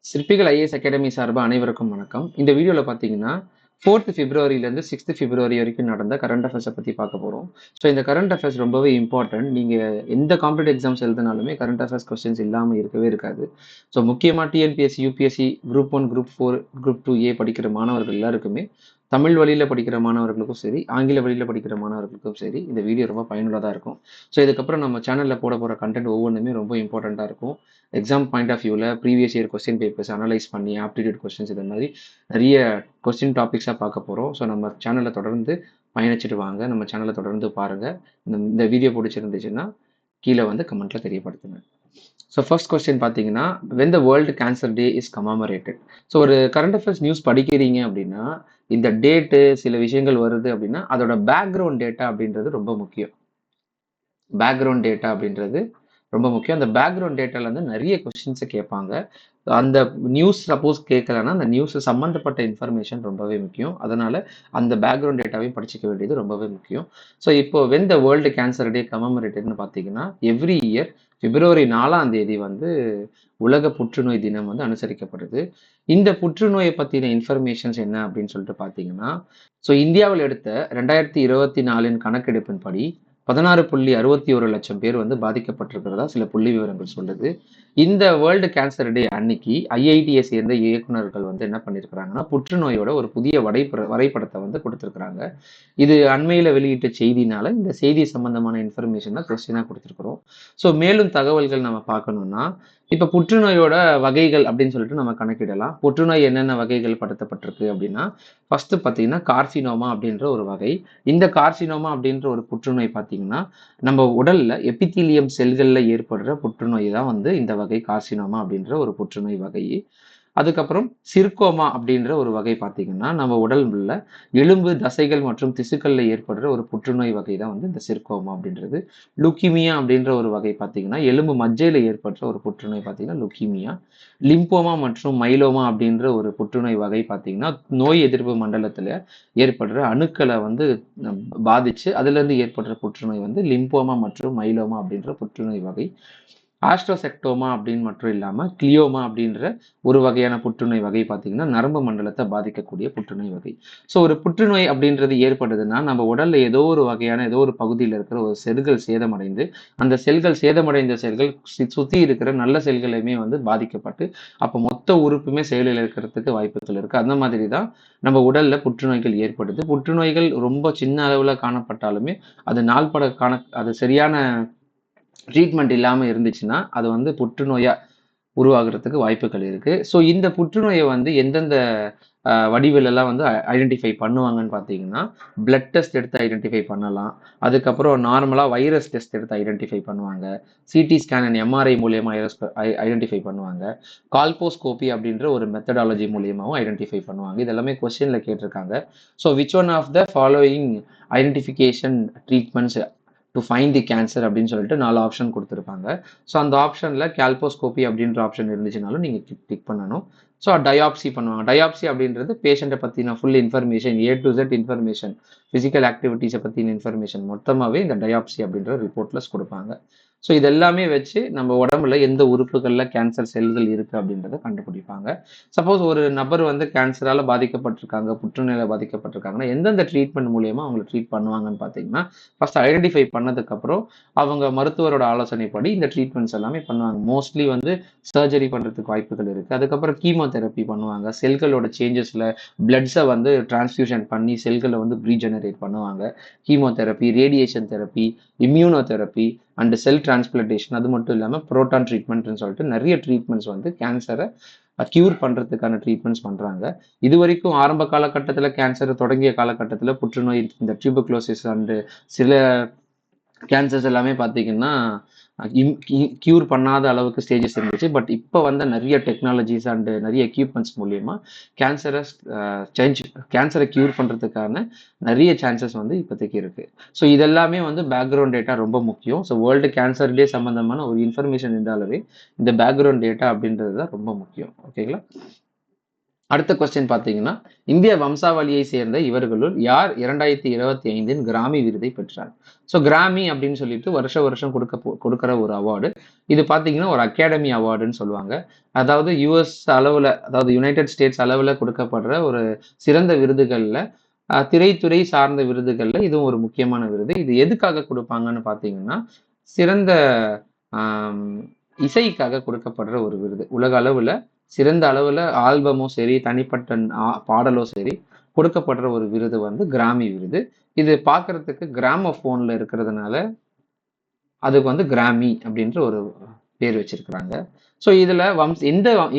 சிற்பிகள் IAS academy சார்பா அனைவருக்கும் வணக்கம். இந்த வீடியோல பார்த்தீங்கன்னா, 4th பிப்ரவரியிலேருந்து 6th பிப்ரவரி வரைக்கும் நடந்த கரண்ட் அஃபேர்ஸ பத்தி பார்க்க போறோம். ஸோ இந்த கரண்ட் அஃபேர்ஸ் ரொம்பவே இம்பார்ட்டன்ட். நீங்க எந்த காம்படிட்டிவ் எக்ஸாம்ஸ் எழுதினாலுமே கரண்ட் அஃபேர்ஸ் கொஸ்டின்ஸ் இல்லாம இருக்கவே இருக்காது. ஸோ முக்கியமா TNPSC, UPSC, group 1, group 4, group 2A படிக்கிற மாணவர்கள் எல்லாருக்குமே, தமிழ் வழியில படிக்கிற மாணவர்களுக்கும் சரி, ஆங்கில வழியில படிக்கிற மாணவர்களுக்கும் சரி, இந்த வீடியோ ரொம்ப பயனுள்ளதா இருக்கும். ஸோ இதுக்கப்புறம் நம்ம சேனல்ல போட போற கன்டென்ட் ஒவ்வொன்னுமே ரொம்ப இம்பார்ட்டன்ட்டா இருக்கும். எக்ஸாம் பாயிண்ட் ஆஃப் வியூவில் previous year question papers analyse பண்ணி ஆப்டிடியூட் கொஸ்டின்ஸ் இது மாதிரி நிறைய கொஸ்டின் டாபிக்ஸாக பார்க்க போகிறோம். ஸோ நம்ம சேனலை தொடர்ந்து பயணிச்சுட்டு வாங்க. நம்ம சேனலை தொடர்ந்து பாருங்கள். இந்த வீடியோ பிடிச்சிருந்துச்சுன்னா கீழே வந்து கமெண்ட்டில் தெரியப்படுத்துங்க. ஸோ ஃபர்ஸ்ட் கொஸ்டின் பார்த்தீங்கன்னா, when the world cancer day is commemorated. So ஒரு கரண்ட் அஃபேர்ஸ் நியூஸ் படிக்கிறீங்க அப்படின்னா, இந்த டேட்டு சில விஷயங்கள் வருது அப்படின்னா அதோட பேக்ரவுண்ட் டேட்டா அப்படின்றது ரொம்ப முக்கியம். பேக்ரவுண்ட் டேட்டா அப்படின்றது ரொம்ப முக்கியம். அந்த பேக்ரவுண்ட் டேட்டால வந்து நிறைய கொஸ்டின்ஸை கேட்பாங்க. அந்த நியூஸ் சப்போஸ் கேட்கலன்னா அந்த நியூஸ் சம்மந்தப்பட்ட இன்ஃபர்மேஷன் ரொம்பவே முக்கியம். அதனால அந்த பேக்ரவுண்ட் டேட்டாவையும் படிச்சுக்க வேண்டியது ரொம்பவே முக்கியம். ஸோ இப்போ when the world cancer day commemoratedன்னு பார்த்தீங்கன்னா, எவ்ரி இயர் பிப்ரவரி 4ஆம் தேதி வந்து உலக புற்றுநோய் தினம் வந்து அனுசரிக்கப்படுது. இந்த புற்றுநோயை பற்றின இன்ஃபர்மேஷன்ஸ் என்ன அப்படின்னு சொல்லிட்டு பார்த்தீங்கன்னா, ஸோ இந்தியாவில் எடுத்த 2024 கணக்கெடுப்பின்படி 16.61 லட்சம் பேர் வந்து பாதிக்கப்பட்டிருக்கிறதா சில புள்ளி விவரங்கள் சொல்லுது. இந்த வேர்ல்டு கேன்சர் டே அன்னைக்கு ஐஐடியை சேர்ந்த இயக்குநர்கள் வந்து என்ன பண்ணியிருக்கிறாங்கன்னா, புற்றுநோயோட ஒரு புதிய வரைபடத்தை வந்து கொடுத்துருக்குறாங்க. இது அண்மையில் வெளியிட்ட செய்தினால இந்த செய்தி சம்பந்தமான இன்ஃபர்மேஷன் தான் கொஸ்டினாக கொடுத்துருக்குறோம். ஸோ மேலும் தகவல்கள் நம்ம பார்க்கணும்னா, இப்போ புற்றுநோயோட வகைகள் அப்படின்னு சொல்லிட்டு நம்ம கணக்கிடலாம். புற்றுநோய் என்னென்ன வகைகள் படுத்தப்பட்டிருக்கு அப்படின்னா, ஃபர்ஸ்ட் பார்த்தீங்கன்னா கார்சினோமா அப்படின்ற ஒரு வகை. இந்த கார்சினோமா அப்படின்ற ஒரு புற்றுநோய் பார்த்தீங்கன்னா, நம்ம உடல்ல எபித்தீலியம் செல்கள்ல ஏற்படுற புற்றுநோய் தான் வந்து இந்த வகை கார்சினோமா அப்படின்ற ஒரு புற்றுநோய் வகை. அதுக்கப்புறம் சிர்கோமா அப்படின்ற ஒரு வகை பார்த்தீங்கன்னா, நம்ம உடல்ல எலும்பு, தசைகள் மற்றும் திசுக்கள்ல ஏற்படுற ஒரு புற்றுநோய் வகை தான் வந்து இந்த சிர்கோமா அப்படின்றது. லுக்கிமியா அப்படின்ற ஒரு வகை பார்த்தீங்கன்னா, எலும்பு மஜ்ஜையில ஏற்படுற ஒரு புற்றுநோய் பார்த்தீங்கன்னா லுக்கிமியா. லிம்போமா மற்றும் மைலோமா அப்படின்ற ஒரு புற்றுநோய் வகை பார்த்தீங்கன்னா, நோய் எதிர்ப்பு மண்டலத்துல ஏற்படுற அணுக்களை வந்து பாதிச்சு அதுலேருந்து ஏற்படுற புற்றுநோய் வந்து லிம்போமா மற்றும் மைலோமா அப்படின்ற புற்றுநோய் வகை. ஆஸ்ட்ரோசெக்டோமா அப்படின்னு மட்டும் இல்லாமல் கிளியோமா அப்படின்ற ஒரு வகையான புற்றுநோய் வகை பார்த்தீங்கன்னா நரம்பு மண்டலத்தை பாதிக்கக்கூடிய புற்றுநோய் வகை. ஸோ ஒரு புற்றுநோய் அப்படின்றது ஏற்படுதுன்னா நம்ம உடல்ல ஏதோ ஒரு வகையான ஏதோ ஒரு பகுதியில் இருக்கிற ஒரு செல்கள் சேதமடைந்து அந்த செல்கள் சேதமடைந்த செல்கள் சுற்றி இருக்கிற நல்ல செல்களையுமே வந்து பாதிக்கப்பட்டு அப்போ மொத்த உறுப்புமே செயலில் இருக்கிறதுக்கு வாய்ப்புகள் இருக்கு. அந்த மாதிரி தான் நம்ம உடல்ல புற்றுநோய்கள் ஏற்படுது. புற்றுநோய்கள் ரொம்ப சின்ன அளவுல காணப்பட்டாலுமே அது நாள்பட அது சரியான ட்ரீட்மெண்ட் இல்லாமல் இருந்துச்சுன்னா அது வந்து புற்றுநோயா உருவாகிறதுக்கு வாய்ப்புகள் இருக்கு. ஸோ இந்த புற்றுநோயை வந்து எந்தெந்த வடிவிலெல்லாம் வந்து ஐடென்டிஃபை பண்ணுவாங்கன்னு பார்த்தீங்கன்னா, பிளட் டெஸ்ட் எடுத்து ஐடென்டிஃபை பண்ணலாம். அதுக்கப்புறம் நார்மலாக வைரஸ் டெஸ்ட் எடுத்து ஐடென்டிஃபை பண்ணுவாங்க. சிடி ஸ்கேன் அண்ட் எம்ஆர்ஐ மூலியமா ஐடென்டிஃபை பண்ணுவாங்க. கால்போஸ்கோபி அப்படின்ற ஒரு மெத்தடாலஜி மூலியமாகவும் ஐடென்டிஃபை பண்ணுவாங்க. இது எல்லாமே கொஸ்டின்ல கேட்டிருக்காங்க. So which one of the following identification treatments to find the cancer அப்படின்னு சொல்லிட்டு 4 ஆப்ஷன் கொடுத்துருப்பாங்க. ஸோ அந்த ஆப்ஷனில் கால்போஸ்கோபி அப்படின்ற ஆப்ஷன் இருந்துச்சுனாலும் நீங்கள் கிளிக் பண்ணணும். ஸோ டயாப்சி பண்ணுவாங்க. டயாப்சி அப்படின்றது பேஷண்ட்டை பற்றின full information A to Z information, physical ஆக்டிவிட்டீஸை பற்றின இன்ஃபர்மேஷன் மொத்தமாகவே இந்த டயாப்சி அப்படின்ற ரிப்போர்ட்லஸ் கொடுப்பாங்க. ஸோ இதெல்லாமே வச்சு நம்ம உடம்புல எந்த உறுப்புகளில் கேன்சர் செல்கள் இருக்குது அப்படின்றத கண்டுபிடிப்பாங்க. சப்போஸ் ஒரு நபர் வந்து கேன்சரால் பாதிக்கப்பட்டிருக்காங்க, புற்றுநோயில் பாதிக்கப்பட்டிருக்காங்கன்னா எந்தெந்த ட்ரீட்மெண்ட் மூலியமாக அவங்களை ட்ரீட் பண்ணுவாங்கன்னு பார்த்தீங்கன்னா, ஃபர்ஸ்ட் ஐடென்டிஃபை பண்ணதுக்கப்புறம் அவங்க மருத்துவரோட ஆலோசனைப்படி இந்த ட்ரீட்மெண்ட்ஸ் எல்லாமே பண்ணுவாங்க. மோஸ்ட்லி வந்து சர்ஜரி பண்ணுறதுக்கு வாய்ப்புகள் இருக்குது. அதுக்கப்புறம் கீமோதெரப்பி பண்ணுவாங்க. செல்களோட சேஞ்சஸில் பிளட்ஸை வந்து டிரான்ஸ்ஃபியூஷன் பண்ணி செல்களை வந்து ரீஜெனரேட் பண்ணுவாங்க. Chemotherapy, radiation therapy, immunotherapy and sell transplantation, அது மட்டும் இல்லாமல் புரோட்டான் ட்ரீட்மெண்ட்னு சொல்லிட்டு நிறைய ட்ரீட்மெண்ட்ஸ் வந்து கேன்சரை க்யூர் பண்ணுறதுக்கான ட்ரீட்மெண்ட்ஸ் பண்ணுறாங்க. இது வரைக்கும் ஆரம்ப காலகட்டத்தில் கேன்சர் தொடங்கிய காலகட்டத்தில் புற்றுநோய், இந்த டியூபர்குலோசிஸ் அண்டு சில கேன்சர்ஸ் எல்லாமே பார்த்தீங்கன்னா க்யூர் பண்ணாத அளவுக்கு ஸ்டேஜஸ் இருந்துச்சு. பட் இப்போ வந்த நிறைய டெக்னாலஜிஸ் அண்டு நிறைய எக்யூப்மெண்ட்ஸ் மூலியமா கேன்சரை க்யூர் பண்ணுறதுக்கான நிறைய சான்சஸ் வந்து இப்போதைக்கு இருக்கு. ஸோ இதெல்லாமே வந்து பேக்ரவுண்ட் டேட்டா ரொம்ப முக்கியம். ஸோ வேர்ல்டு கேன்சர் டே சம்பந்தமான ஒரு இன்ஃபர்மேஷன் இருந்தாலே இந்த பேக்ரவுண்ட் டேட்டா அப்படின்றது தான் ரொம்ப முக்கியம். ஓகேங்களா? அடுத்த கொஸ்டின் பார்த்தீங்கன்னா, இந்திய வம்சாவளியை சேர்ந்த இவர்களுள் யார் 2025 கிராமி விருதை பெற்றார்? ஸோ கிராமி அப்படின்னு சொல்லிட்டு வருஷம் கொடுக்குற ஒரு அவார்டு. இது பார்த்தீங்கன்னா ஒரு அகாடமி அவார்டுன்னு சொல்லுவாங்க. அதாவது யுஎஸ் அளவில், அதாவது யுனைடெட் ஸ்டேட்ஸ் அளவில் கொடுக்கப்படுற ஒரு சிறந்த விருதுகளில், திரைத்துறை சார்ந்த விருதுகளில் இதுவும் ஒரு முக்கியமான விருது. இது எதுக்காக கொடுப்பாங்கன்னு பார்த்தீங்கன்னா, சிறந்த இசைக்காக கொடுக்கப்படுற ஒரு விருது. உலக அளவில் சிறந்த அளவில் ஆல்பமோ சரி, தனிப்பட்ட பாடலோ சரி, கொடுக்கப்படுற ஒரு விருது வந்து கிராமி விருது. இது பார்க்கறதுக்கு கிராமோஃபோன்ல இருக்கிறதுனால அதுக்கு வந்து கிராமி அப்படின்ற ஒரு பேர் வச்சிருக்கிறாங்க. ஸோ இதுல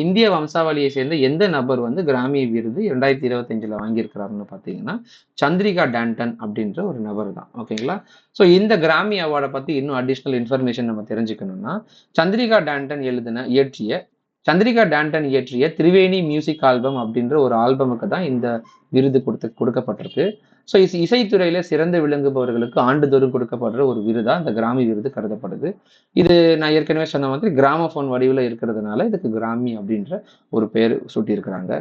இந்திய வம்சாவளியை சேர்ந்த எந்த நபர் வந்து கிராமி விருது 2025 வாங்கியிருக்கிறாருன்னு பார்த்தீங்கன்னா, சந்திரிகா டாண்டன் அப்படின்ற ஒரு நபர் தான். ஓகேங்களா? ஸோ இந்த கிராமி அவார்டை பத்தி இன்னும் அடிஷ்னல் இன்ஃபர்மேஷன் நம்ம தெரிஞ்சுக்கணும்னா, சந்திரிகா டாண்டன் இயற்றிய திரிவேணி மியூசிக் ஆல்பம் அப்படின்ற ஒரு ஆல்பமுக்கு தான் இந்த விருது கொடுக்கப்பட்டிருக்கு. ஸோ இசைத்துறையில சிறந்து விளங்குபவர்களுக்கு ஆண்டுதோறும் கொடுக்கப்படுற ஒரு விருதா இந்த கிராமி விருது கருதப்படுது. இது நான் ஏற்கனவே சொன்ன மாதிரி கிராமோஃபோன் வடிவில் இருக்கிறதுனால இதுக்கு கிராமி அப்படின்ற ஒரு பேர் சூட்டியிருக்கிறாங்க.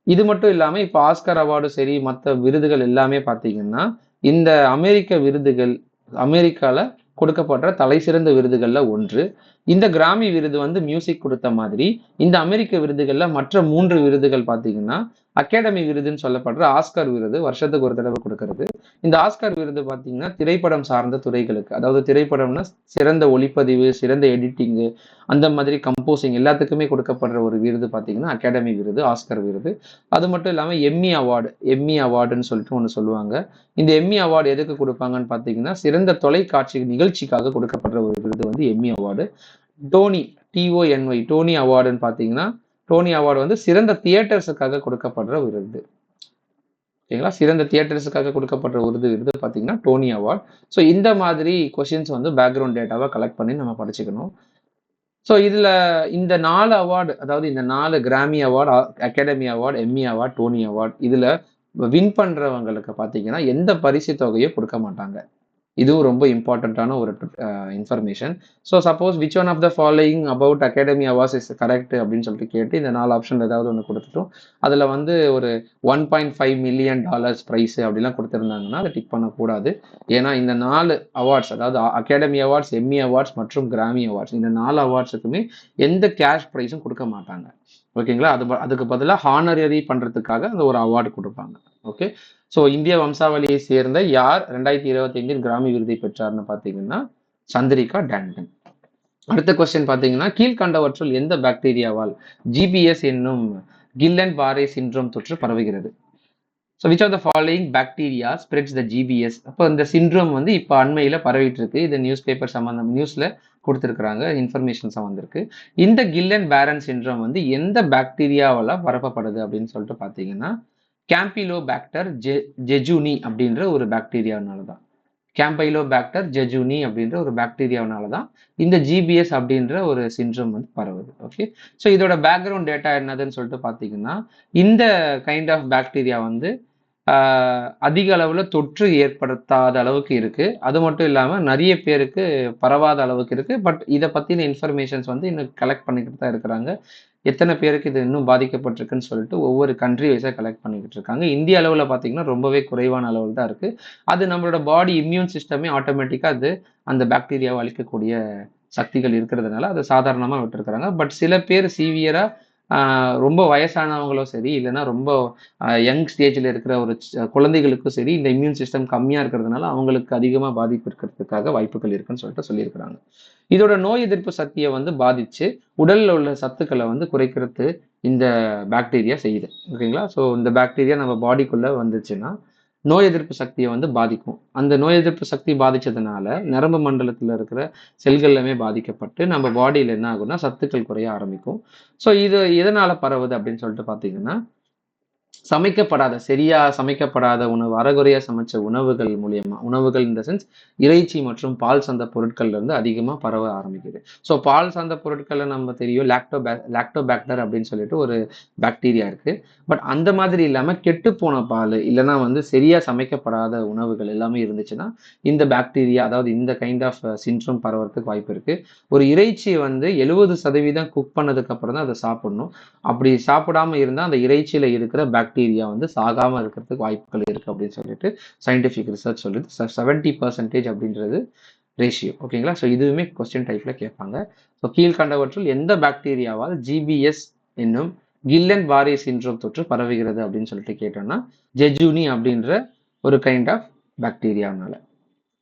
இது மட்டும் இல்லாம இப்ப ஆஸ்கர் அவார்டும் சரி, மற்ற விருதுகள் எல்லாமே பார்த்தீங்கன்னா, இந்த அமெரிக்கால கொடுக்கப்படுற தலை சிறந்த விருதுகள்ல ஒன்று. இந்த கிராமி விருது வந்து மியூசிக் கொடுத்த மாதிரி, இந்த அமெரிக்க விருதுகள்ல மற்ற 3 விருதுகள் பார்த்தீங்கன்னா, அகாடமி விருதுன்னு சொல்லப்படுற ஆஸ்கர் விருது வருஷத்துக்கு ஒரு தடவை கொடுக்கறது. இந்த ஆஸ்கர் விருது பார்த்தீங்கன்னா திரைப்படம் சார்ந்த துறைகளுக்கு, அதாவது திரைப்படம்னா சிறந்த ஒளிப்பதிவு, சிறந்த எடிட்டிங்கு, அந்த மாதிரி கம்போசிங் எல்லாத்துக்குமே கொடுக்கப்படுற ஒரு விருது பார்த்தீங்கன்னா அகாடமி விருது, ஆஸ்கர் விருது. அது மட்டும் இல்லாமல் எம்மி அவார்டுன்னு சொல்லிட்டு ஒன்று சொல்லுவாங்க. இந்த எம்மி அவார்டு எதுக்கு கொடுப்பாங்கன்னு பார்த்தீங்கன்னா, சிறந்த தொலைக்காட்சி நிகழ்ச்சிக்காக கொடுக்கப்படுற ஒரு விருது வந்து எம்மி அவார்டு. டோனி அவார்டுன்னு பார்த்தீங்கன்னா, டோனி அவார்டு வந்து சிறந்த தியேட்டர்ஸுக்காக கொடுக்கப்படுற விருது. ஓகேங்களா? சிறந்த தியேட்டர்ஸுக்காக கொடுக்கப்படுற விருது பார்த்தீங்கன்னா டோனி அவார்டு. ஸோ இந்த மாதிரி கொஸ்டின்ஸ் வந்து பேக்ரவுண்ட் டேட்டாவை கலெக்ட் பண்ணி நம்ம படிச்சுக்கணும். ஸோ இதுல இந்த 4 அவார்டு, அதாவது இந்த 4 Grammy award, Academy award, Emmy award, Tony award, இதுல வின் பண்றவங்களுக்கு பார்த்தீங்கன்னா எந்த பரிசு தொகையும் கொடுக்க மாட்டாங்க. இதுவும் ரொம்ப இம்பார்ட்டண்ட்டான ஒரு information. So suppose which one of the following about Academy Awards is correct அப்படின்னு சொல்லிட்டு கேட்டு இந்த 4 ஆப்ஷன் ஏதாவது ஒன்று கொடுத்துட்டோம். அதில் வந்து ஒரு $1.5 மில்லியன் ப்ரைஸ் அப்படிலாம் கொடுத்துருந்தாங்கன்னா அதை டிக் பண்ணக்கூடாது. ஏன்னா இந்த 4 அவார்ட்ஸ், அதாவது அகாடமி அவார்ட்ஸ், எம்மி அவார்ட்ஸ் மற்றும் கிராமி அவார்ட்ஸ், இந்த 4 அவார்ட்ஸுக்குமே எந்த கேஷ் ப்ரைஸும் கொடுக்க மாட்டாங்க. ஓகேங்களா? அதுக்கு பதிலாக ஹானரரி பண்ணுறதுக்காக அந்த ஒரு அவார்டு கொடுப்பாங்க. ஓகே. ஸோ இந்திய வம்சாவளியை சேர்ந்த யார் 2025 கிராமி விருதை பெற்றார்னு பார்த்தீங்கன்னா சந்திரிகா டாண்டன். அடுத்த கொஸ்டின் பார்த்தீங்கன்னா, கீழ்கண்டவற்றுள் எந்த பாக்டீரியாவால் ஜிபிஎஸ் என்னும் கில்லன் பாரே சிண்ட்ரோம் தொற்று பரவுகிறது? So which of the following bacteria spreads the GBS? அப்போ இந்த சிண்ட்ரோம் வந்து இப்போ அண்மையில் பரவிட்டு இருக்கு. இது நியூஸ்ல கொடுத்துருக்குறாங்க, இன்ஃபர்மேஷன்ஸாக வந்திருக்கு. இந்த கில்லன் பேரன் சிண்ட்ரோம் வந்து எந்த பாக்டீரியாவால் பரப்பப்படுது அப்படின்னு சொல்லிட்டு பார்த்தீங்கன்னா, கேம்பிலோபாக்டர் ஜெஜுனி அப்படின்ற ஒரு பாக்டீரியானால தான். கேம்பைலோபாக்டர் ஜெஜுனி அப்படின்ற ஒரு பாக்டீரியாவனால தான் இந்த ஜிபிஎஸ் அப்படின்ற ஒரு சிண்ட்ரோம் வந்து பரவுது. ஓகே. ஸோ இதோட பேக்ரவுண்ட் டேட்டா என்னதுன்னு சொல்லிட்டு பார்த்தீங்கன்னா, இந்த கைண்ட் ஆஃப் பாக்டீரியா வந்து அதிக அளவில் தொற்று ஏற்படுத்தாத அளவுக்கு இருக்கு. அது மட்டும் இல்லாமல் நிறைய பேருக்கு பரவாத அளவுக்கு இருக்கு. பட் இதை பற்றின இன்ஃபர்மேஷன்ஸ் வந்து இன்னும் கலெக்ட் பண்ணிக்கிட்டு தான் இருக்கிறாங்க. எத்தனை பேருக்கு இது இன்னும் பாதிக்கப்பட்டிருக்குன்னு சொல்லிட்டு ஒவ்வொரு கண்ட்ரி வைஸாக கலெக்ட் பண்ணிக்கிட்டு இருக்காங்க. இந்திய அளவில் பார்த்தீங்கன்னா ரொம்பவே குறைவான அளவில் தான் இருக்குது. அது நம்மளோட பாடி இம்யூன் சிஸ்டமே ஆட்டோமேட்டிக்காக அது அந்த பாக்டீரியாவை அழிக்கக்கூடிய சக்திகள் இருக்கிறதுனால அதை சாதாரணமாக விட்டுருக்குறாங்க. பட் சில பேர் சீவியராக ரொம்ப வயசானவங்களும் சரி, இல்லைன்னா ரொம்ப யங் ஸ்டேஜில் இருக்கிற ஒரு குழந்தைகளுக்கும் சரி, இந்த இம்யூன் சிஸ்டம் கம்மியாக இருக்கிறதுனால அவங்களுக்கு அதிகமாக பாதிப்பு இருக்கிறதுக்காக வாய்ப்புகள் இருக்குன்னு சொல்லிட்டு சொல்லியிருக்கிறாங்க. இதோட நோய் எதிர்ப்பு சக்தியை வந்து பாதிச்சு உடல்ல உள்ள சத்துக்களை வந்து குறைக்கிறது இந்த பாக்டீரியா செய்யுது. ஓகேங்களா? ஸோ இந்த பாக்டீரியா நம்ம பாடிக்குள்ள வந்துச்சுன்னா நோய் எதிர்ப்பு சக்தியை வந்து பாதிக்கும். அந்த நோய் எதிர்ப்பு சக்தி பாதிச்சதுனால நரம்பு மண்டலத்தில் இருக்கிற செல்கள் எல்லாமே பாதிக்கப்பட்டு நம்ம பாடியில் என்ன ஆகும்னா சத்துக்கள் குறைய ஆரம்பிக்கும். ஸோ இது எதனால பரவுது அப்படின்னு சொல்லிட்டு பார்த்தீங்கன்னா, சமைக்கப்படாத சரியா சமைக்கப்படாத உணவு அறகுறையா சமைச்ச உணவுகள் மூலியமா உணவுகள் இந்த சென்ஸ் இறைச்சி மற்றும் பால் சார்ந்த பொருட்கள்ல இருந்து அதிகமா பரவ ஆரம்பிக்குது. ஸோ பால் சார்ந்த பொருட்களை நம்ம தெரியும் லாக்டோபாக்டர் அப்படின்னு சொல்லிட்டு ஒரு பாக்டீரியா இருக்கு. பட் அந்த மாதிரி இல்லாம கெட்டு போன பால் இல்லைன்னா வந்து சரியா சமைக்கப்படாத உணவுகள் எல்லாமே இருந்துச்சுன்னா இந்த பாக்டீரியா அதாவது இந்த கைண்ட் ஆஃப் சிண்ட்ரோம் பரவறதுக்கு வாய்ப்பு இருக்கு. ஒரு இறைச்சியை வந்து 70% குக் பண்ணதுக்கு அப்புறம் தான் அதை சாப்பிடணும். அப்படி சாப்பிடாம இருந்தால் அந்த இறைச்சியில இருக்கிற பாக்டீரியா வந்து சாகாம இருக்கிறதுக்கு வாய்ப்புகள் இருக்கு அப்படின்னு சொல்லிட்டு சயின்டிஃபிக் ரிசர்ச் சொல்லுது. 70% அப்படின்றது ரேஷியோ. ஓகேங்களா? ஸோ இதுவுமே கொஸ்டின் டைப்ல கேட்பாங்க. ஸோ கீழ்கண்டவற்றுள் எந்த பாக்டீரியாவால் ஜிபிஎஸ் என்னும் கில்லன் பாரே சிண்ட்ரோம் தொற்று பரவுகிறது அப்படின்னு சொல்லிட்டு கேட்டோம்னா ஜெஜூனி அப்படின்ற ஒரு கைண்ட் ஆஃப் பாக்டீரியானால.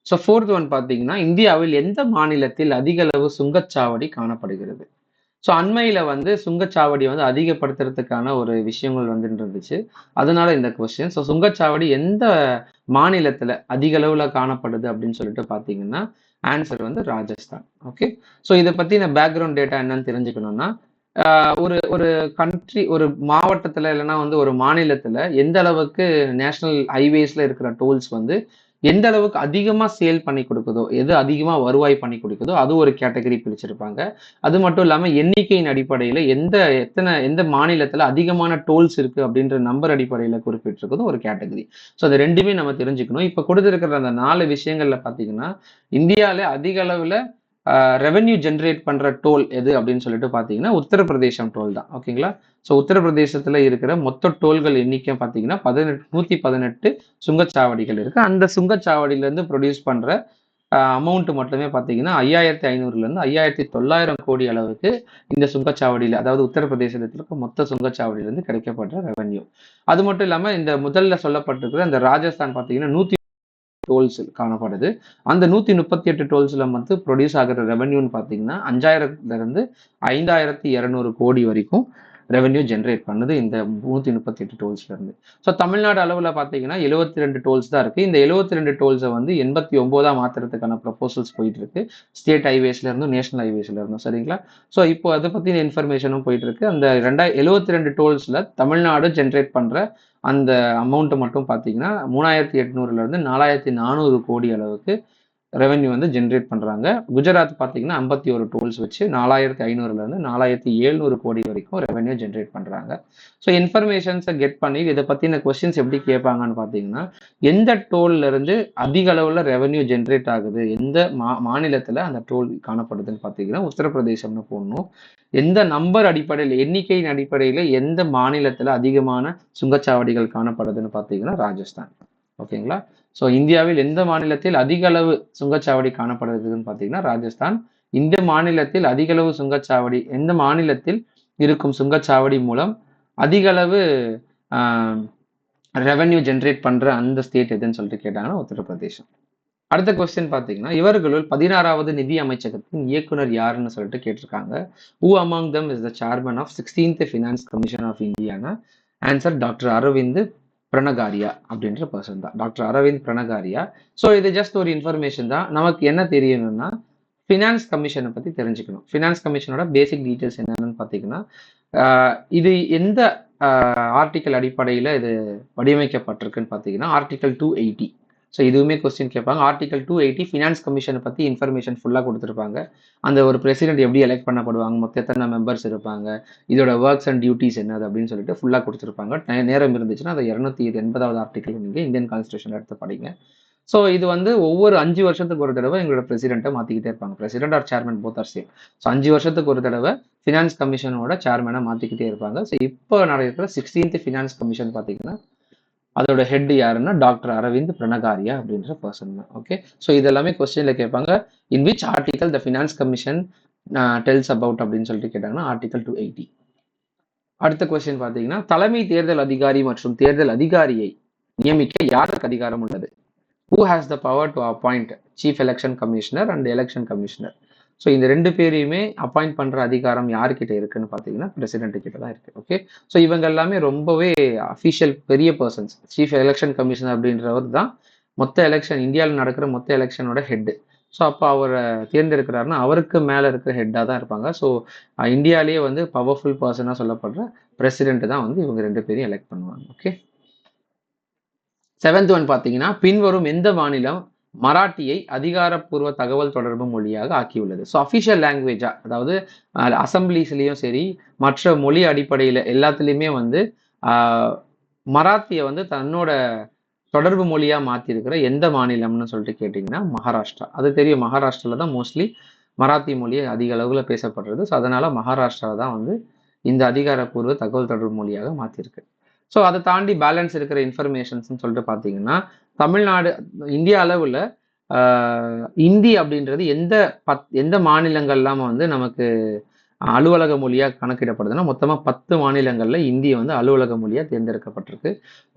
ஸோ ஃபோர்த் ஒன் பார்த்தீங்கன்னா இந்தியாவில் எந்த மாநிலத்தில் அதிக அளவு சுங்கச்சாவடி காணப்படுகிறது? ஸோ அண்மையில வந்து சுங்கச்சாவடி வந்து அதிகப்படுத்துறதுக்கான ஒரு விஷயங்கள் வந்துட்டு இருந்துச்சு. அதனால இந்த கொஸ்டின். ஸோ சுங்கச்சாவடி எந்த மாநிலத்துல அதிக அளவுல காணப்படுது அப்படின்னு சொல்லிட்டு பார்த்தீங்கன்னா ஆன்சர் வந்து ராஜஸ்தான். ஓகே. ஸோ இதை பத்தின பேக்ரவுண்ட் டேட்டா என்னன்னு தெரிஞ்சுக்கணும்னா ஒரு ஒரு கண்ட்ரி ஒரு மாவட்டத்துல இல்லைன்னா வந்து ஒரு மாநிலத்துல எந்த அளவுக்கு நேஷனல் ஹைவேஸ்ல இருக்கிற டோல்ஸ் வந்து எந்த அளவுக்கு அதிகமா சேல் பண்ணி கொடுக்குதோ எது அதிகமா வருவாய் பண்ணி கொடுக்குதோ அது ஒரு கேட்டகரி பிரிச்சிருப்பாங்க. அது மட்டும் இல்லாம எண்ணிக்கையின் அடிப்படையில எந்த மாநிலத்துல அதிகமான டோல்ஸ் இருக்கு அப்படின்ற நம்பர் அடிப்படையில குறிப்பிட்டிருக்குதோ ஒரு கேட்டகரி. ஸோ அது ரெண்டுமே நம்ம தெரிஞ்சுக்கணும். இப்ப கொடுத்திருக்கிற அந்த 4 விஷயங்கள்ல பாத்தீங்கன்னா இந்தியாவில அதிக அளவுல ரெவென்யூ ஜென்ரேட் பண்ற டோல் எது அப்படின்னு சொல்லிட்டு பாத்தீங்கன்னா உத்தரப்பிரதேசம் டோல் தான். ஓகேங்களா? ஸோ உத்தரப்பிரதேசத்துல இருக்கிற மொத்த டோல்கள் எண்ணிக்கை பாத்தீங்கன்னா 118 சுங்கச்சாவடிகள் இருக்கு. அந்த சுங்கச்சாவடியில இருந்து ப்ரொடியூஸ் பண்ற அமௌண்ட் மட்டுமே பாத்தீங்கன்னா 5500 இருந்து 5900 கோடி அளவுக்கு இந்த சுங்கச்சாவடியில அதாவது உத்தரப்பிரதேசத்துல இருக்க மொத்த சுங்கச்சாவடியில இருந்து கிடைக்கப்படுற ரெவென்யூ. அது மட்டும் இல்லாம இந்த முதல்ல சொல்லப்பட்டிருக்கிற இந்த ராஜஸ்தான் பாத்தீங்கன்னா 100 டோல்ஸ் காணப்படுது. அந்த 138 டோல்ஸ்ல வந்து ப்ரொடியூஸ் ஆகிற ரெவென்யூன்னு பார்த்தீங்கன்னா 5000 இருந்து 5200 கோடி வரைக்கும் ரெவென்யூ ஜென்ரேட் பண்ணுது இந்த 138 டோல்ஸ்ல இருந்து. ஸோ தமிழ்நாடு அளவில் பார்த்தீங்கன்னா 72 டோல்ஸ் தான் இருக்கு. இந்த 72 டோல்ஸை வந்து 89ஆ மாத்துறதுக்கான ப்ரொபோசல்ஸ் போயிட்டு இருக்கு. ஸ்டேட் ஹைவேஸ்ல இருந்தும் நேஷனல் ஹைவேஸ்ல இருந்தும். சரிங்களா? ஸோ இப்போ அதை பத்தின இன்ஃபர்மேஷனும் போயிட்டு இருக்கு. அந்த 72 டோல்ஸ்ல தமிழ்நாடு ஜென்ரேட் பண்ற அந்த அமௌண்ட் மட்டும் பார்த்தீங்கன்னா 3800 இருந்து 4400 கோடி அளவுக்கு ரெவென்யூ வந்து ஜென்ரேட் பண்றாங்க. குஜராத் பார்த்தீங்கன்னா 51 டோல்ஸ் வச்சு 4500 இருந்து 4700 கோடி வரைக்கும் ரெவென்யூ ஜென்ரேட் பண்றாங்க. ஸோ இன்ஃபர்மேஷன்ஸை கெட் பண்ணி இதை பத்தின கொஸ்டின்ஸ் எப்படி கேட்பாங்கன்னு பார்த்தீங்கன்னா எந்த டோல்ல இருந்து அதிக அளவுல ரெவென்யூ ஜென்ரேட் ஆகுது எந்த மாநிலத்துல அந்த டோல் காணப்படுதுன்னு பார்த்தீங்கன்னா உத்தரப்பிரதேசம்னு போடணும். எந்த நம்பர் அடிப்படையில் எண்ணிக்கையின் அடிப்படையில் எந்த மாநிலத்துல அதிகமான சுங்கச்சாவடிகள் காணப்படுதுன்னு பார்த்தீங்கன்னா ராஜஸ்தான். ஓகேங்களா? ஸோ இந்தியாவில் எந்த மாநிலத்தில் அதிக அளவு சுங்கச்சாவடி காணப்படுதுன்னு பார்த்தீங்கன்னா ராஜஸ்தான். இந்த மாநிலத்தில் அதிக அளவு சுங்கச்சாவடி எந்த மாநிலத்தில் இருக்கும் சுங்கச்சாவடி மூலம் அதிக அளவு ரெவென்யூ ஜென்ரேட் பண்ற அந்த ஸ்டேட் எதுன்னு சொல்லிட்டு கேட்டாங்கன்னா உத்தரப்பிரதேசம். அடுத்த கொஸ்டின் பார்த்தீங்கன்னா இவர்களுள் 16வது நிதி அமைச்சகத்தின் இயக்குனர் யாருன்னு சொல்லிட்டு கேட்டிருக்காங்க. Who among them is the chairman of 16th finance commission of இந்தியானா ஆன்சர் டாக்டர் அரவிந்த் பிரணகாரியா அப்படின்ற பர்சன் தான். டாக்டர் அரவிந்த் பிரணகாரியா. ஸோ இது ஜஸ்ட் ஒரு இன்ஃபர்மேஷன் தான். நமக்கு என்ன தெரியணும்னா ஃபினான்ஸ் கமிஷனை பத்தி தெரிஞ்சுக்கணும். ஃபினான்ஸ் கமிஷனோட பேசிக் டீட்டெயில்ஸ் என்னன்னு பார்த்தீங்கன்னா இது எந்த ஆர்டிக்கல் அடிப்படையில் இது வடிவமைக்கப்பட்டிருக்குன்னு பார்த்தீங்கன்னா ஆர்டிக்கல் 280. ஸோ இதுவுமே கொஸ்டின் கேட்பாங்க. ஆர்டிகல் 280 ஃபினான்ஸ் கமிஷனை பற்றி இன்ஃபர்மேஷன் ஃபுல்லாக கொடுத்துருப்பாங்க. அந்த ஒரு பிரசிடென்ட் எப்படி எலெக்ட் பண்ணப்படுவாங்க, மொத்த எத்தனை மெம்பர்ஸ் இருப்பாங்க, இதோட ஒர்க்ஸ் அண்ட் டியூட்டிஸ் என்னது அப்படின்னு சொல்லிட்டு ஃபுல்லாக கொடுத்துருப்பாங்க. நேரம் இருந்துச்சுன்னா அதை 280வது ஆர்டிக்கல் நீங்கள் இந்தியன் கான்ஸ்டியூஷன் எடுத்து படிங்க. ஸோ இது வந்து ஒவ்வொரு 5 வருஷத்துக்கு ஒரு தடவை எங்களோட பிரசிடென்ட்டை மாற்றிக்கிட்டே இருப்பாங்க. President or chairman both are same. So 5 வருஷத்துக்கு ஒரு தடவை ஃபினான்ஸ் கமிஷனோட சேர்மனை மாற்றிக்கிட்டே இருப்பாங்க. ஸோ இப்போ நடக்கிற 16th ஃபினான்ஸ் கமிஷன் பார்த்தீங்கன்னா அதோட ஹெட் யாருன்னா டாக்டர் அரவிந்த் பிரணகாரியா அப்படின்ற பர்சன் தான். ஓகே. ஸோ இதெல்லாமே கொஸ்டின்ல கேட்பாங்க. In which article the finance commission டெல்ஸ் about அப்படின்னு சொல்லிட்டு கேட்டாங்கன்னா ஆர்டிகல் 280. அடுத்த கொஸ்டின் பார்த்தீங்கன்னா தலைமை தேர்தல் அதிகாரி மற்றும் தேர்தல் அதிகாரியை நியமிக்க யாருக்கு அதிகாரம் உள்ளது? Who has the power to appoint chief election commissioner and election commissioner? So இந்த 2 பேரையுமே அப்பாயிண்ட் பண்ற அதிகாரம் யாருக்கிட்ட இருக்குன்னு பார்த்தீங்கன்னா பிரசிடென்ட் கிட்ட தான் இருக்கு. ஓகே. ஸோ இவங்க எல்லாமே ரொம்பவே அஃபிஷியல் பெரிய பர்சன்ஸ். சீஃப் எலெக்ஷன் கமிஷனர் அப்படின்றவர் தான் மொத்த எலெக்ஷன் இந்தியாவில் நடக்கிற மொத்த எலெக்ஷனோட ஹெட். ஸோ அப்போ அவரை தேர்ந்தெடுக்கிறாருன்னா அவருக்கு மேலே இருக்கிற ஹெட்டாக தான் இருப்பாங்க. ஸோ இந்தியாவிலேயே வந்து பவர்ஃபுல் பர்சனாக சொல்லப்படுற பிரசிடென்ட் தான் வந்து இவங்க 2 பேரையும் எலெக்ட் பண்ணுவாங்க. ஓகே. 7th ஒன் பார்த்தீங்கன்னா, பின்வரும் எந்த மாநிலம் மராட்டியை அதிகாரப்பூர்வ தகவல் தொடர்பு மொழியாக ஆக்கியுள்ளது? ஸோ அஃபிஷியல் லாங்குவேஜா, அதாவது அசம்பிளிஸ்லேயும் சரி, மற்ற மொழி அடிப்படையில் எல்லாத்துலேயுமே வந்து மராத்தியை வந்து தன்னோட தொடர்பு மொழியாக மாற்றிருக்கிற எந்த மாநிலம்னு சொல்லிட்டு கேட்டிங்கன்னா மகாராஷ்டிரா. அது தெரியும், மகாராஷ்டிராவில் தான் மோஸ்ட்லி மராத்தி மொழி அதிக அளவில் பேசப்படுறது. ஸோ அதனால் மகாராஷ்டிரா தான் வந்து இந்த அதிகாரப்பூர்வ தகவல் தொடர்பு மொழியாக மாற்றிருக்கு. ஸோ அதை தாண்டி பேலன்ஸ் இருக்கிற இன்ஃபர்மேஷன்ஸ்னு சொல்லிட்டு பார்த்தீங்கன்னா, தமிழ்நாடு இந்திய அளவில் இந்தி அப்படின்றது எந்த மாநிலங்கள்லாம் வந்து நமக்கு அலுவலக மொழியாக கணக்கிடப்படுதுன்னா, மொத்தமாக 10 மாநிலங்களில் இந்தி வந்து அலுவலக மொழியாக தேர்ந்தெடுக்கப்பட்டிருக்கு.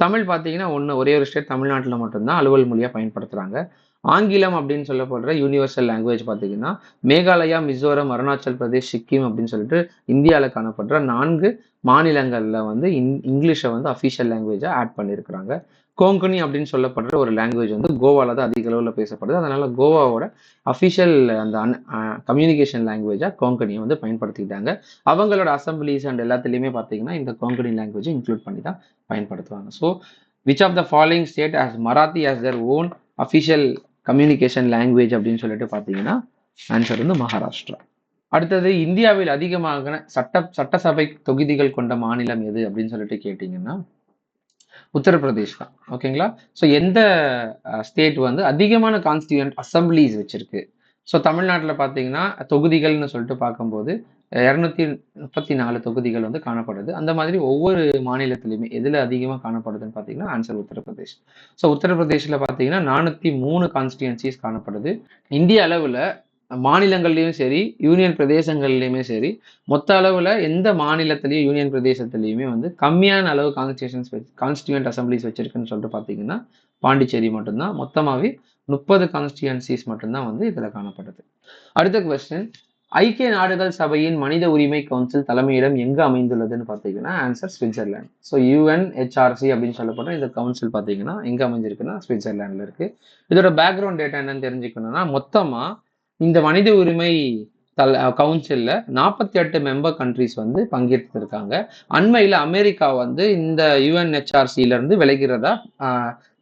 தமிழ் பார்த்தீங்கன்னா ஒரே ஒரு ஸ்டேட் தமிழ்நாட்டில் மட்டும்தான் அலுவல் மொழியாக பயன்படுத்துகிறாங்க. ஆங்கிலம் அப்படின்னு சொல்லப்படுற யூனிவர்சல் லாங்குவேஜ் பார்த்தீங்கன்னா, மேகாலயா, மிசோரம், அருணாச்சல் பிரதேஷ், சிக்கிம் அப்படின்னு சொல்லிட்டு இந்தியாவில் காணப்படுற 4 மாநிலங்களில் வந்து இங்கிலீஷை வந்து அஃபிஷியல் லாங்குவேஜாக ஆட் பண்ணியிருக்கிறாங்க. கோங்கனி அப்படின்னு சொல்லப்படுற ஒரு லாங்குவேஜ் வந்து கோவாவில் தான் அதிக அளவில் பேசப்படுது. அதனால கோவாவோட அஃபிஷியல் அந்த கம்யூனிகேஷன் லாங்குவேஜாக கோங்கனியை வந்து பயன்படுத்திக்கிட்டாங்க. அவங்களோட அசம்பிளிஸ் அண்ட் எல்லாத்துலேயுமே பார்த்தீங்கன்னா இந்த கோங்கனி லாங்குவேஜை இன்க்ளூட் பண்ணி தான் பயன்படுத்துவாங்க. So which of the following state has Marathi as their own official communication language அப்படின்னு சொல்லிட்டு பார்த்தீங்கன்னா ஆன்சர் வந்து மகாராஷ்டிரா. அடுத்தது, இந்தியாவில் அதிகமாக சட்டசபை தொகுதிகள் கொண்ட மாநிலம் எது அப்படின்னு சொல்லிட்டு கேட்டிங்கன்னா உத்தரப்பிரதேஷ் தான். ஓகேங்களா. ஸோ எந்த ஸ்டேட் வந்து அதிகமான கான்ஸ்டியூண்ட் அசம்பிளிஸ் வச்சிருக்கு? ஸோ தமிழ்நாட்டில் பார்த்தீங்கன்னா தொகுதிகள்னு சொல்லிட்டு பார்க்கும்போது 234 தொகுதிகள் வந்து காணப்படுது. அந்த மாதிரி ஒவ்வொரு மாநிலத்திலையுமே எதில் அதிகமாக காணப்படுதுன்னு பார்த்தீங்கன்னா ஆன்சர் உத்தரப்பிரதேஷ். ஸோ உத்தரப்பிரதேஷில் பார்த்தீங்கன்னா 403 கான்ஸ்டியூன்சிஸ் காணப்படுது. இந்திய அளவில் மாநிலங்கள்லையும் சரி, யூனியன் பிரதேசங்கள்லையுமே சரி, மொத்த அளவில் எந்த மாநிலத்திலையும் யூனியன் பிரதேசத்துலையுமே வந்து கம்மியான அளவு கான்ஸ்டியூண்ட் அசம்பிளிஸ் வச்சிருக்குன்னு சொல்லிட்டு பார்த்தீங்கன்னா பாண்டிச்சேரி மட்டும்தான். மொத்தமாகவே 30 கான்ஸ்டியூன்சிஸ் மட்டும்தான் வந்து இதில் காணப்படுது. அடுத்த கொஸ்டின், ஐக்கிய நாடுகள் சபையின் மனித உரிமை கவுன்சில் தலைமையிடம் எங்கு அமைந்துள்ளதுன்னு பார்த்தீங்கன்னா ஆன்சர் சுவிட்சர்லாந்து. ஸோ யுஎன்ஹெச்ஆர்சி அப்படின்னு சொல்லப்படுற இந்த கவுன்சில் பார்த்தீங்கன்னா எங்க அமைஞ்சிருக்குன்னா சுவிட்சர்லாண்டில் இருக்கு. இதோட பேக்ரவுண்ட் டேட்டா என்னன்னு தெரிஞ்சுக்கணும்னா, மொத்தமாக இந்த மனித உரிமை கவுன்சில்ல 48 மெம்பர் கண்ட்ரிஸ் வந்து பங்கேற்றிருக்காங்க. அண்மையில் அமெரிக்கா வந்து இந்த யுஎன்ஹெச்ஆர்சியில இருந்து விலகிறதா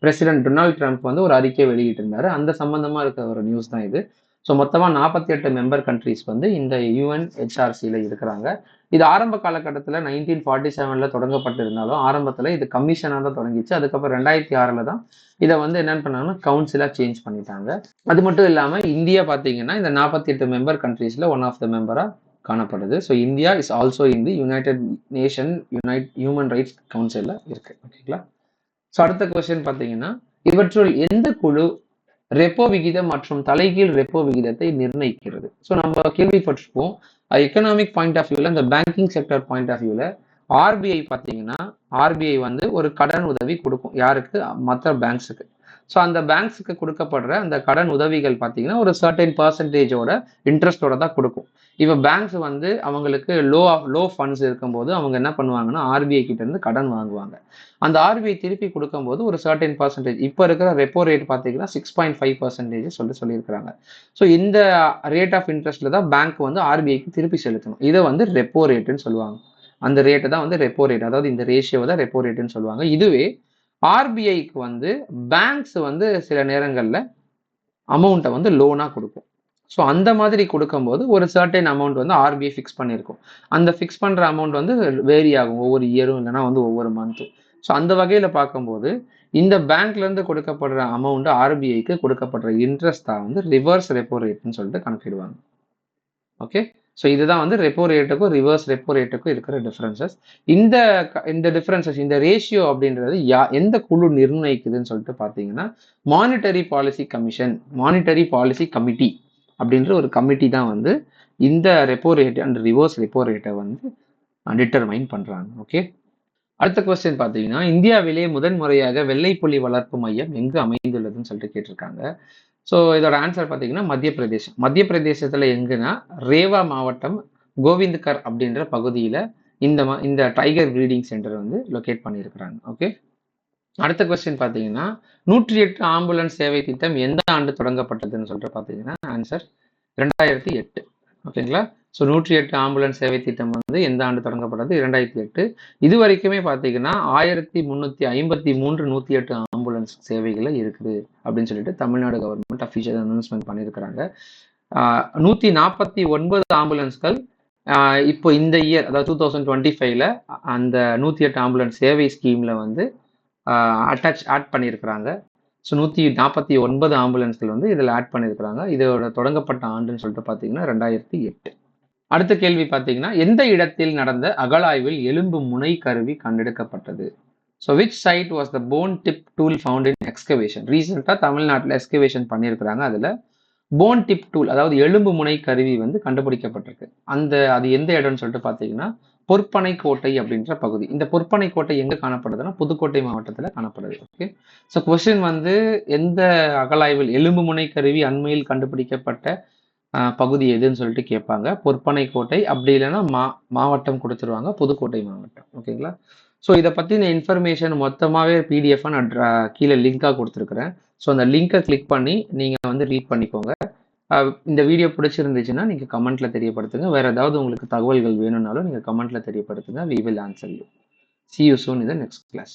பிரசிடென்ட் டொனால்ட் ட்ரம்ப் வந்து ஒரு அறிக்கை வெளியிட்டிருந்தாரு. அந்த சம்பந்தமா இருக்கிற ஒரு நியூஸ் தான் இது. ஸோ மொத்தமாக 48 மெம்பர் கண்ட்ரிஸ் வந்து இந்த யுஎன்ஹெச்ஆர்சியில் இருக்கிறாங்க. இது ஆரம்ப காலகட்டத்தில் 1947 தொடங்கப்பட்டிருந்தாலும் ஆரம்பத்தில் இது கமிஷனாக தான் தொடங்கிச்சு. அதுக்கப்புறம் 2006 தான் இதை வந்து என்னன்னு பண்ணாங்கன்னா கவுன்சிலாக சேஞ்ச் பண்ணிட்டாங்க. அது மட்டும் இல்லாமல் இந்தியா பார்த்தீங்கன்னா இந்த 48 மெம்பர் கண்ட்ரீஸில் ஒன் ஆஃப் த மெம்பராக காணப்படுது. So India is also in the United Nation Human Rights கவுன்சிலில் இருக்கு. ஓகேங்களா. ஸோ அடுத்த கொஸ்டின் பார்த்தீங்கன்னா, இவற்றுள் எந்த குழு ரெப்போ விகிதம் மற்றும் தலைகீழ் ரெப்போ விகிதத்தை நிர்ணயிக்கிறது? ஸோ நம்ம கேள்விப்பட்டிருப்போம் எக்கனாமிக் பாயிண்ட் ஆஃப் வியூவில், இந்த பேங்கிங் செக்டர் பாயிண்ட் ஆஃப் வியூவில் ஆர்பிஐ பார்த்தீங்கன்னா ஆர்பிஐ வந்து ஒரு கடன் உதவி கொடுக்கும். யாருக்கு? மற்ற பேங்க்ஸுக்கு. ஸோ அந்த பேங்க்ஸுக்கு கொடுக்கப்படுற அந்த கடன் உதவிகள் பார்த்தீங்கன்னா ஒரு சர்டைன் பர்சன்டேஜோட இன்ட்ரெஸ்டோட தான் கொடுக்கும். இப்போ பேங்க்ஸ் வந்து அவங்களுக்கு லோ ஃபண்ட்ஸ் இருக்கும்போது அவங்க என்ன பண்ணுவாங்கன்னா ஆர்பிஐ கிட்ட இருந்து கடன் வாங்குவாங்க. அந்த ஆர்பிஐ திருப்பி கொடுக்கும்போது ஒரு சர்டைன் பர்சன்டேஜ், இப்போ இருக்கிற ரெப்போ ரேட் பார்த்தீங்கன்னா 6.5% சொல்லியிருக்கிறாங்க. ஸோ இந்த ரேட் ஆஃப் இன்ட்ரெஸ்ட்ல தான் பேங்க் வந்து ஆர்பிஐக்கு திருப்பி செலுத்தணும். இதை வந்து ரெப்போ ரேட்டுன்னு சொல்லுவாங்க. அந்த ரேட்டை தான் வந்து ரெப்போ ரேட், அதாவது இந்த ரேஷியோவை தான் ரெப்போ ரேட்டுன்னு சொல்லுவாங்க. இதுவே ஆர்பிஐக்கு வந்து பேங்க்ஸ் வந்து சில நேரங்களில் அமௌண்ட்டை வந்து லோனாக கொடுக்கும். ஸோ அந்த மாதிரி கொடுக்கும்போது ஒரு சர்டைன் அமௌண்ட் வந்து ஆர்பிஐ ஃபிக்ஸ் பண்ணியிருக்கும். அந்த ஃபிக்ஸ் பண்ணுற அமௌண்ட் வந்து வேரி ஆகும் ஒவ்வொரு இயரும், இல்லைனா வந்து ஒவ்வொரு மந்த்தும். ஸோ அந்த வகையில் பார்க்கும்போது இந்த பேங்க்லேருந்து கொடுக்கப்படுற அமௌண்ட் ஆர்பிஐக்கு கொடுக்கப்படுற இன்ட்ரெஸ்ட் தான் வந்து ரிவர்ஸ் ரெப்போ ரேட்னு சொல்லிட்டு கணக்கிடுவாங்க. ஓகே. ஸோ இதுதான் வந்து ரெப்போ ரேட்டுக்கும் ரிவர்ஸ் ரெப்போ ரேட்டுக்கும் இருக்கிற டிஃப்ரென்சஸ். இந்த டிஃப்ரென்சஸ், இந்த ரேஷியோ அப்படின்றது எந்த குழு நிர்ணயிக்குதுன்னு சொல்லிட்டு பார்த்தீங்கன்னா monetary policy commission, monetary policy committee அப்படின்ற ஒரு கமிட்டி தான் வந்து இந்த repo rate and reverse repo ரேட்டை வந்து டிட்டர்மைன் பண்ணுறாங்க. ஓகே. அடுத்த கொஸ்டின் பார்த்தீங்கன்னா, இந்தியாவிலே முதன்முறையாக வெள்ளைப்புலி வளர்ப்பு மையம் எங்கு அமைந்துள்ளதுன்னு சொல்லிட்டு கேட்டிருக்காங்க. ஸோ இதோட ஆன்சர் பார்த்தீங்கன்னா மத்திய பிரதேசம். மத்திய பிரதேசத்தில் எங்குன்னா ரேவா மாவட்டம் கோவிந்த்கர் அப்படின்ற பகுதியில் இந்த டைகர் ப்ரீடிங் சென்டர் வந்து லொக்கேட் பண்ணியிருக்கிறாங்க. ஓகே. அடுத்த கொஸ்டின் பார்த்தீங்கன்னா 108 ஆம்புலன்ஸ் சேவை திட்டம் எந்த ஆண்டு தொடங்கப்பட்டதுன்னு சொல்லிட்டு பார்த்தீங்கன்னா ஆன்சர் 2008. ஓகேங்களா? ஸோ 108 ஆம்புலன்ஸ் சேவை திட்டம் வந்து எந்த ஆண்டு தொடங்கப்பட்டது? 2008. இது வரைக்குமே பார்த்தீங்கன்னா 1353 108 ஆம்புலன்ஸ் சேவைகள் இருக்குது அப்படின்னு சொல்லிட்டு தமிழ்நாடு கவர்மெண்ட் அஃபிஷியல் அனௌன்ஸ்மெண்ட் பண்ணியிருக்கிறாங்க. 149 ஆம்புலன்ஸ்கள் இப்போ இந்த இயர், அதாவது 2025ல அந்த 108 ஆம்புலன்ஸ் சேவை ஸ்கீம்ல வந்து ஆட் பண்ணியிருக்கிறாங்க. ஸோ 149 ஆம்புலன்ஸ்கள் வந்து இதில் ஆட் பண்ணியிருக்கிறாங்க. இதோட தொடங்கப்பட்ட ஆண்டுன்னு சொல்லிட்டு பார்த்தீங்கன்னா 2008. அடுத்த கேள்வி பார்த்தீங்கன்னா, எந்த இடத்தில் நடந்த அகழாய்வில் எலும்பு முனை கருவி கண்டெடுக்கப்பட்டது? So which site was the bone tip tool found in excavation? ரீசெண்டாக தமிழ்நாட்டில் எக்ஸ்கவேஷன் பண்ணியிருக்கிறாங்க. அதில் போன் டிப் டூல், அதாவது எலும்பு முனை கருவி வந்து கண்டுபிடிக்கப்பட்டிருக்கு. அது எந்த இடம்னு சொல்லிட்டு பார்த்தீங்கன்னா பொற்பனை கோட்டை அப்படின்ற பகுதி. இந்த பொற்பனை கோட்டை எங்க காணப்படுதுன்னா புதுக்கோட்டை மாவட்டத்துல காணப்படுது. ஓகே, ஸோ கொஸ்டின் வந்து எந்த அகழாய்வில் எலும்பு முனை கருவி அண்மையில் கண்டுபிடிக்கப்பட்ட பகுதி எதுன்னு சொல்லிட்டு கேட்பாங்க. பொற்பனை கோட்டை, அப்படி இல்லைன்னா மாவட்டம் கொடுத்துருவாங்க, புதுக்கோட்டை மாவட்டம். ஓகேங்களா? ஸோ இதை பற்றின இன்ஃபர்மேஷன் மொத்தமாகவே பிடிஎஃப் நான் கீழே லிங்காக கொடுத்துருக்குறேன். ஸோ அந்த லிங்கை கிளிக் பண்ணி நீங்கள் வந்து ரீட் பண்ணிக்கோங்க. இந்த வீடியோ பிடிச்சிருந்துச்சுன்னா நீங்கள் கமெண்ட்ல தெரியப்படுத்துங்க. வேற ஏதாவது உங்களுக்கு தகவல்கள் வேணும்னாலும் நீங்கள் கமெண்ட்ல தெரியப்படுத்துங்க. We will answer you. See you soon in the next class.